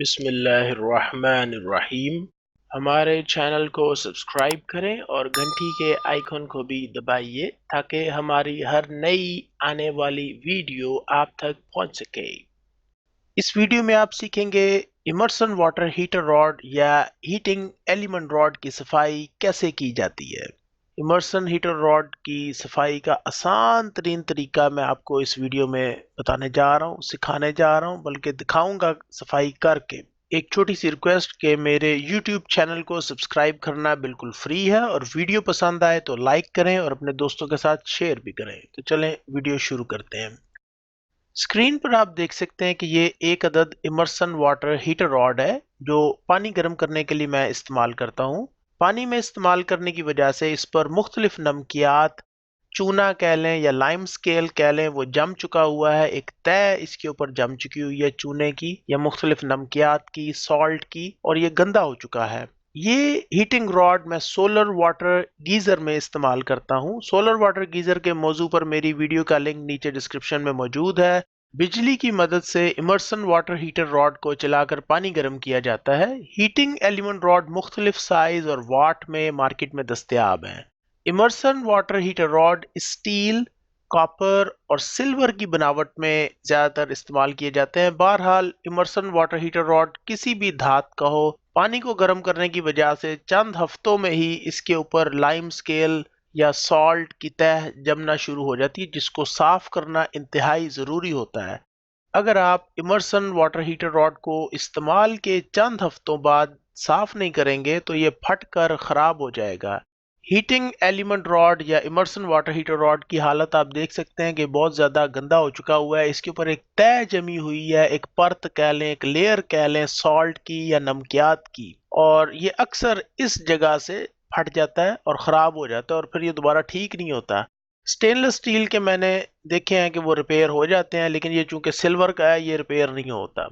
बिस्मिल्लाहिर्रहमानिर्रहीम। हमारे चैनल को सब्सक्राइब करें और घंटी के आइकन को भी दबाइए ताकि हमारी हर नई आने वाली वीडियो आप तक पहुंच सके। इस वीडियो में आप सीखेंगे इमर्सन वाटर हीटर रॉड या हीटिंग एलिमेंट रॉड की सफाई कैसे की जाती है। इमर्सन हीटर रॉड की सफाई का आसान तरीन तरीका मैं आपको इस वीडियो में बताने जा रहा हूँ, सिखाने जा रहा हूँ, बल्कि दिखाऊंगा सफाई करके। एक छोटी सी रिक्वेस्ट के मेरे YouTube चैनल को सब्सक्राइब करना बिल्कुल फ्री है और वीडियो पसंद आए तो लाइक करें और अपने दोस्तों के साथ शेयर भी करें। तो चलें वीडियो शुरू करते हैं। स्क्रीन पर आप देख सकते हैं कि ये एक अदद इमर्सन वाटर हीटर रॉड है जो पानी गर्म करने के लिए मैं इस्तेमाल करता हूँ। पानी में इस्तेमाल करने की वजह से इस पर मुख्तलिफ नमकियात, चूना कह लें या लाइम स्केल कह लें, वो जम चुका हुआ है। एक तय इसके ऊपर जम चुकी हुई है चूने की या मुख्तलिफ नमकियात की, सॉल्ट की, और ये गंदा हो चुका है। ये हीटिंग रॉड मैं सोलर वाटर गीजर में इस्तेमाल करता हूँ। सोलर वाटर गीजर के मौजू पर मेरी वीडियो का लिंक नीचे डिस्क्रिप्शन में मौजूद है। बिजली की मदद से इमर्सन वाटर हीटर रॉड को चलाकर पानी गर्म किया जाता है। हीटिंग एलिमेंट रॉड मुख्तलिफ साइज और वाट में मार्केट में दस्तयाब हैं। Immersion water heater rod steel, copper और सिल्वर की बनावट में ज़्यादातर इस्तेमाल किए जाते हैं। बहरहाल इमर्सन वाटर हीटर रॉड किसी भी धात का हो, पानी को गर्म करने की वजह से चंद हफ्तों में ही इसके ऊपर लाइम स्केल या सॉल्ट की तह जमना शुरू हो जाती है, जिसको साफ करना इंतहाई ज़रूरी होता है। अगर आप इमर्सन वाटर हीटर रॉड को इस्तेमाल के चंद हफ्तों बाद साफ नहीं करेंगे तो ये फट कर ख़राब हो जाएगा। हीटिंग एलिमेंट रॉड या इमर्सन वाटर हीटर रॉड की हालत आप देख सकते हैं कि बहुत ज़्यादा गंदा हो चुका हुआ है। इसके ऊपर एक तह जमी हुई है, एक परत कह लें, एक लेयर कह लें सॉल्ट की या नमकियात की, और ये अक्सर इस जगह से फट जाता है और ख़राब हो जाता है और फिर ये दोबारा ठीक नहीं होता। स्टेनलेस स्टील के मैंने देखे हैं कि वो रिपेयर हो जाते हैं, लेकिन ये चूंकि सिल्वर का है ये रिपेयर नहीं होता।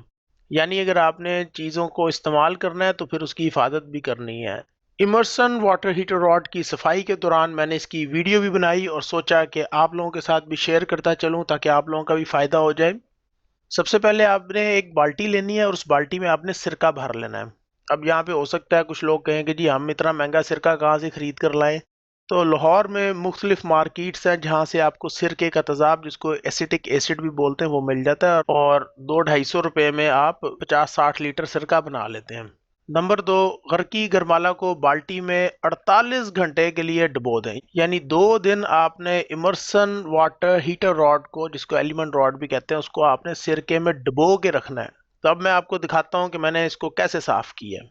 यानी अगर आपने चीज़ों को इस्तेमाल करना है तो फिर उसकी हिफाजत भी करनी है। इमर्सन वाटर हीटर रॉड की सफाई के दौरान मैंने इसकी वीडियो भी बनाई और सोचा कि आप लोगों के साथ भी शेयर करता चलूं ताकि आप लोगों का भी फ़ायदा हो जाए। सबसे पहले आपने एक बाल्टी लेनी है और उस बाल्टी में आपने सिरका भर लेना है। अब यहाँ पे हो सकता है कुछ लोग कहें कि जी हम इतना महंगा सिरका कहाँ से ख़रीद कर लाएं। तो लाहौर में मुख्तलिफ मार्केट्स हैं जहाँ से आपको सिरके का तेज़ाब, जिसको एसिटिक एसिड भी बोलते हैं, वो मिल जाता है और 200-250 रुपये में आप 50-60 लीटर सिरका बना लेते हैं। नंबर 2, घर की गरमाला को बाल्टी में 48 घंटे के लिए डुबो दें। यानी 2 दिन आपने इमर्सन वाटर हीटर रॉड को, जिसको एलिमेंट रॉड भी कहते हैं, उसको आपने सिरके में डुबो के रखना है। तो अब मैं आपको दिखाता हूँ कि मैंने इसको कैसे साफ़ किया है।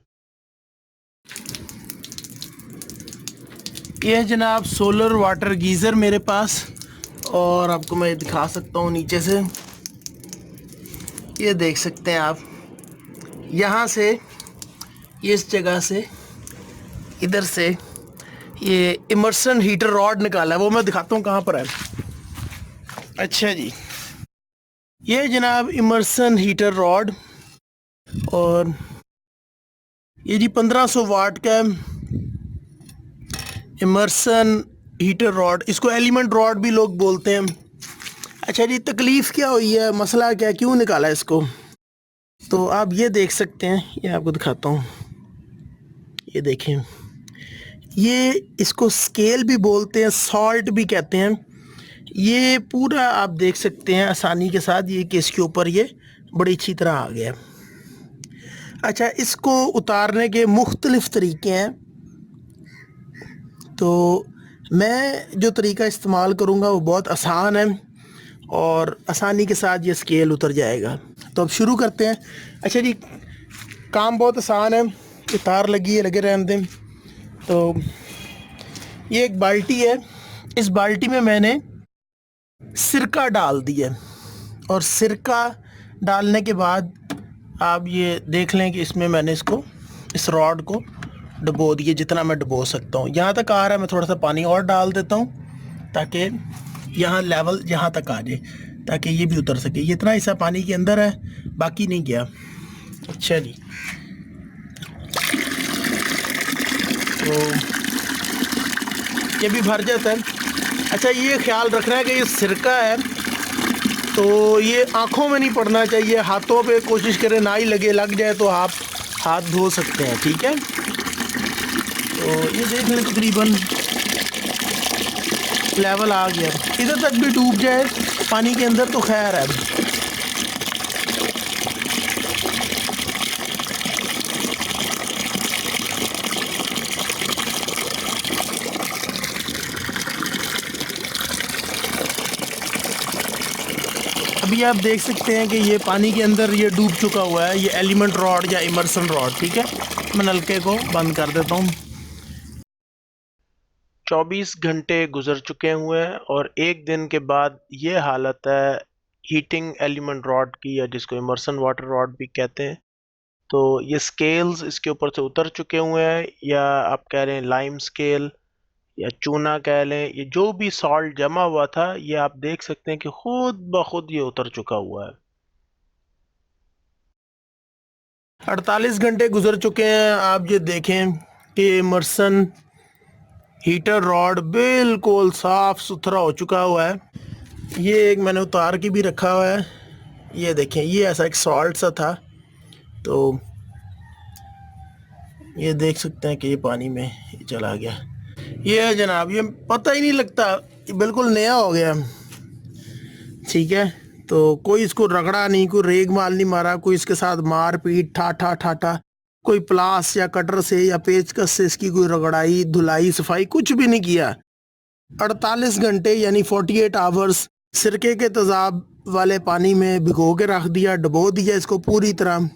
ये जनाब सोलर वाटर गीज़र मेरे पास, और आपको मैं दिखा सकता हूँ नीचे से। ये देख सकते हैं आप, यहाँ से ये इस जगह से इधर से ये इमर्सन हीटर रॉड निकाला है, वो मैं दिखाता हूँ कहाँ पर है। अच्छा जी, ये जनाब इमर्सन हीटर रॉड, और ये जी 1500 वाट का इमर्सन हीटर रॉड, इसको एलिमेंट रॉड भी लोग बोलते हैं। अच्छा जी, तकलीफ़ क्या हुई है, मसला क्या, क्यों निकाला इसको, तो आप ये देख सकते हैं। ये आपको दिखाता हूँ, ये देखें, ये इसको स्केल भी बोलते हैं, सॉल्ट भी कहते हैं। ये पूरा आप देख सकते हैं आसानी के साथ, ये कि इसके ऊपर ये बड़ी अच्छी तरह आ गया। अच्छा, इसको उतारने के मुख्तलिफ़ तरीके हैं, तो मैं जो तरीका इस्तेमाल करूँगा वो बहुत आसान है और आसानी के साथ ये स्केल उतर जाएगा। तो अब शुरू करते हैं। अच्छा जी, काम बहुत आसान है, ये तार लगी है, लगे रहने दें। तो ये एक बाल्टी है, इस बाल्टी में मैंने सिरका डाल दिया, और सिरका डालने के बाद आप ये देख लें कि इसमें मैंने इसको, इस रॉड को डुबो दिए जितना मैं डुबो सकता हूँ। यहाँ तक आ रहा है, मैं थोड़ा सा पानी और डाल देता हूँ ताकि यहाँ लेवल यहाँ तक आ जाए, ताकि ये भी उतर सके। ये इतना हिस्सा पानी के अंदर है, बाकी नहीं गया। अच्छा जी, तो ये भी भर जाता है। अच्छा, ये ख्याल रखना है कि ये सिरका है तो ये आँखों में नहीं पड़ना चाहिए, हाथों पे कोशिश करें ना ही लगे, लग जाए तो आप हाथ धो सकते हैं, ठीक है। तो ये देख लें तकरीबन लेवल आ गया, इधर तक भी डूब जाए पानी के अंदर तो खैर है। अभी आप देख सकते हैं कि ये पानी के अंदर ये डूब चुका हुआ है, ये एलिमेंट रॉड या इमर्सन रॉड, ठीक है। मैं नलके को बंद कर देता हूँ। 24 घंटे गुजर चुके हुए हैं और एक दिन के बाद ये हालत है हीटिंग एलिमेंट रॉड की, या जिसको इमर्सन वाटर रॉड भी कहते हैं। तो ये स्केल्स इसके ऊपर से उतर चुके हुए हैं, या आप कह रहे हैं लाइम स्केल या चूना कह लें, ये जो भी सॉल्ट जमा हुआ था ये आप देख सकते हैं कि खुद ब खुद ये उतर चुका हुआ है। 48 घंटे गुजर चुके हैं, आप ये देखें कि इमर्सन हीटर रॉड बिल्कुल साफ सुथरा हो चुका हुआ है। ये एक मैंने उतार के भी रखा हुआ है, ये देखें, ये ऐसा एक सॉल्ट सा था, तो ये देख सकते हैं कि ये पानी में चला गया। ये है जनाब, ये पता ही नहीं लगता, ये बिल्कुल नया हो गया, ठीक है। तो कोई इसको रगड़ा नहीं, कोई रेग माल नहीं मारा, कोई इसके साथ मार पीट ठाठा ठाठा, कोई प्लास या कटर से या पेचकस से इसकी कोई रगड़ाई धुलाई सफाई कुछ भी नहीं किया। 48 घंटे यानी 48 आवर्स सिरके के तेजाब वाले पानी में भिगो के रख दिया, डबो दिया इसको पूरी तरह,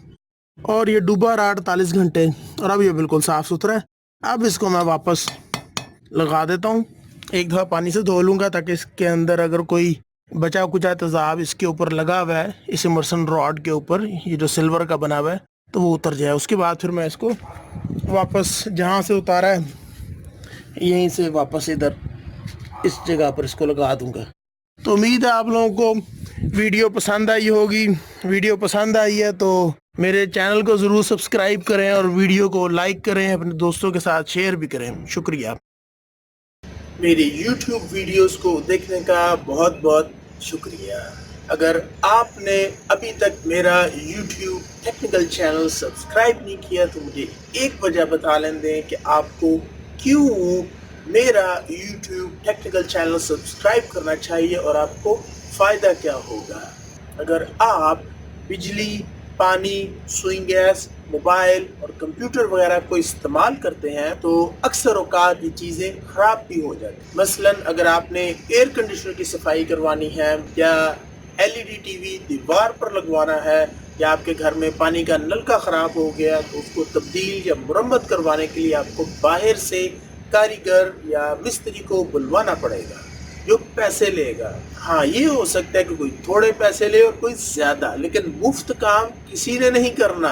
और ये डूबा रहा 48 घंटे, और अब ये बिल्कुल साफ़ सुथरा है। अब इसको मैं वापस लगा देता हूँ, एक दफ़ा पानी से धो लूँगा ताकि इसके अंदर अगर कोई बचा कुचा तेजाब इसके ऊपर लगा हुआ है, इस इमर्सन रॉड के ऊपर, ये जो सिल्वर का बना हुआ है, तो वो उतर जाए। उसके बाद फिर मैं इसको वापस जहाँ से उतारा है यहीं से वापस इधर इस जगह पर इसको लगा दूँगा। तो उम्मीद है आप लोगों को वीडियो पसंद आई होगी। वीडियो पसंद आई है तो मेरे चैनल को ज़रूर सब्सक्राइब करें और वीडियो को लाइक करें, अपने दोस्तों के साथ शेयर भी करें। शुक्रिया। मेरी YouTube वीडियोस को देखने का बहुत बहुत शुक्रिया। अगर आपने अभी तक मेरा YouTube टेक्निकल चैनल सब्सक्राइब नहीं किया तो मुझे एक वजह बता लें दें कि आपको क्यों मेरा YouTube टेक्निकल चैनल सब्सक्राइब करना चाहिए और आपको फ़ायदा क्या होगा। अगर आप बिजली, पानी, सुइंग गैस, मोबाइल और कंप्यूटर वगैरह को इस्तेमाल करते हैं तो अक्सर औकात ये चीज़ें ख़राब भी हो जाती हैं। मसलन अगर आपने एयर कंडीशनर की सफाई करवानी है या LED टीवी दीवार पर लगवाना है, या आपके घर में पानी का नलका ख़राब हो गया तो उसको तब्दील या मुरम्मत करवाने के लिए आपको बाहर से कारीगर या मिस्त्री को बुलवाना पड़ेगा जो पैसे लेगा। हाँ, ये हो सकता है कि कोई थोड़े पैसे ले और कोई ज़्यादा, लेकिन मुफ्त काम किसी ने नहीं करना।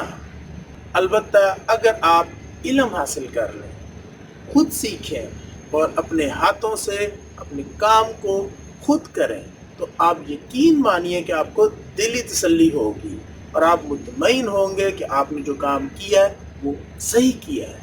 अलबत्ता अगर आप इल्म हासिल कर लें, खुद सीखें और अपने हाथों से अपने काम को खुद करें तो आप यकीन मानिए कि आपको दिली तसल्ली होगी और आप मुतमईन होंगे कि आपने जो काम किया है वो सही किया है।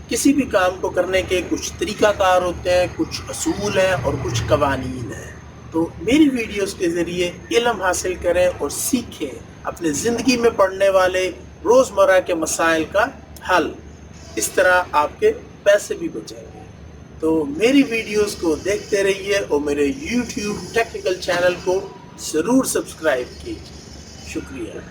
किसी भी काम को करने के कुछ तरीक़ाकार होते हैं, कुछ असूल हैं और कुछ कवानीन हैं। तो मेरी वीडियोस के ज़रिए इल्म हासिल करें और सीखें अपने ज़िंदगी में पड़ने वाले रोज़मर्रा के मसाइल का हल। इस तरह आपके पैसे भी बचेंगे। तो मेरी वीडियोस को देखते रहिए और मेरे YouTube टेक्निकल चैनल को ज़रूर सब्सक्राइब कीजिए। शुक्रिया।